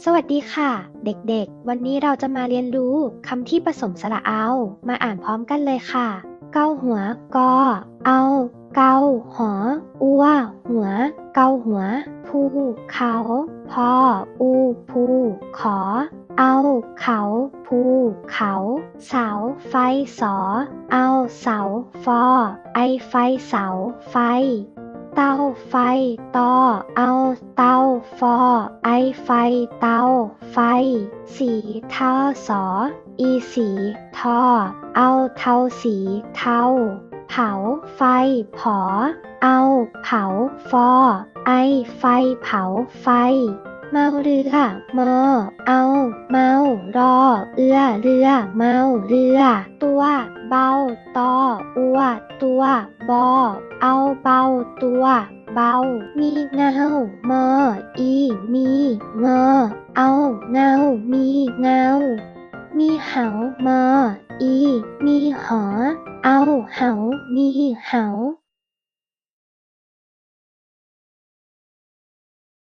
สวัสดีค่ะเด็กๆวันนี้เราจะมาเรียนรู้คำที่ผสมสระเอามาอ่านพร้อมกันเลยค่ะเกาหัวกอเอาเกาหออัวหัวเกาหัวภูเขาพออูภูขอเอาเขาภูเขาเสาไฟสอเอาเสาฟอไอไฟเสาไฟเตาไฟตอเอาเตาฟอไอไฟเตาไฟสีทอสออีสีทอเอาเทาสีเทาเผาไฟผอเอาเผาฟอไอไฟเผาไฟเมาเรือมอเอาเมารอเรือเรือเมาเรือตัวเบาตออัวตัวบอเอาเบาตัวเบามีเงามออีมีงอเอาเงามีเงามีเหามออีมีหอเอาเหามีเหา